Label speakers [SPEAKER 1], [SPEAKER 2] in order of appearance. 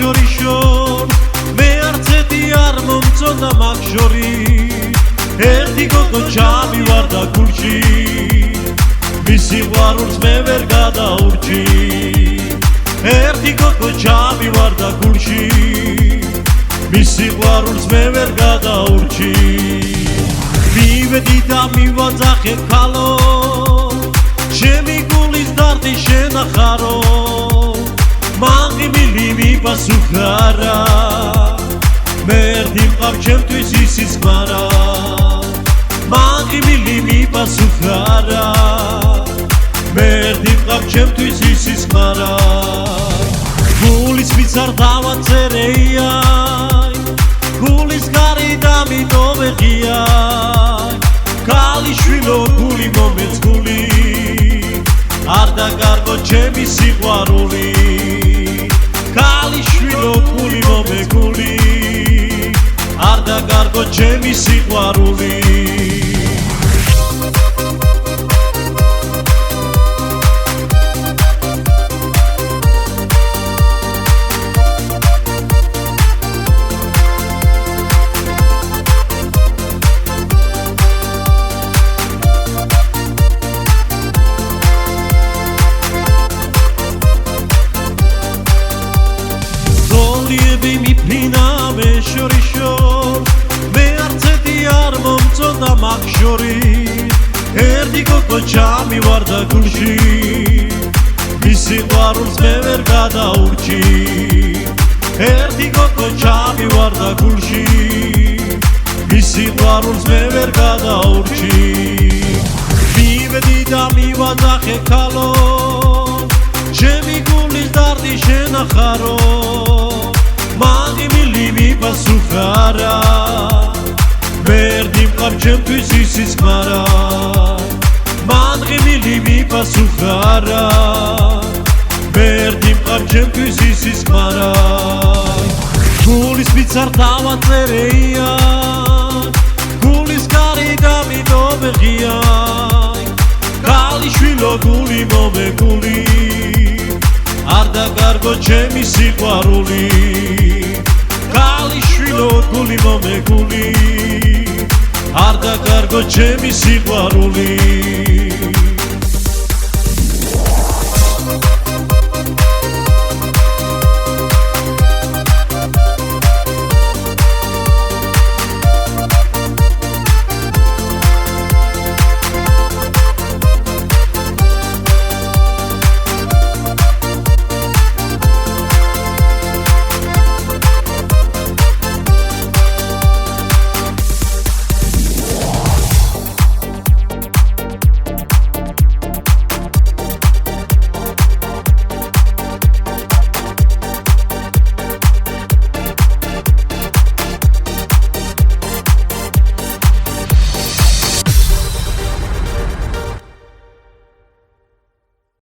[SPEAKER 1] შორიშორ მე არცეთი არ მომწონდა მაგ შორის ერთი გოგო ჩამივარდა გულში მის სიყვარულს მე ვერ გადაურჩი ერთი გოგო ჩამივარდა გულში მის სიყვარულს მე ვერ გადაურჩი მივედი და მივაძახე ქალო ჩემი გულის დარდი შენახარო მაღიმილი მიპასუხარა მე ერთი მყავ ჩემთვის ისიც ხმარა მაღიმილი მიპასუხარა მე ერთი მყავ ჩემთვის ისიც ხმარა გულის ვიცარ დავაწერეია გულის გარი დამიტოვეხია ქალიშვილო გული მომეწყული არ დაგარგო ჩემი სიყვარული ქალიშვილო გული მომეწყული არ დაგარგო ჩემი სიყვარული შორიშორ მე არცეთი არ მომწონდა მაგ შორის ერთი გოგო ჩამივარდა გულში მის სიყვარულს მე ვერ გადაურჩი ერთი გოგო ჩამივარდა გულში მის სიყვარულს მე ვერ გადაურჩი მივედი და მივაძახე ქალო ჩემი გულის დარდი შენახარო მაღიმილი მიპასუხარა მე ერთი მყავ ჩემთვის ისიც ხმარა მაღიმილი მიპასუხარა მე ერთი მყავ ჩემთვის ისიც ხმარა გულის ვიცარ დავაწერეია გულის გარი დამიტოვეხია ქალიშვილო გული მომეყული არ დაგარგო ჩემი სიყვარული ქალიშვილო გული მომეყული არ დაგარგო ჩემი სიყვარული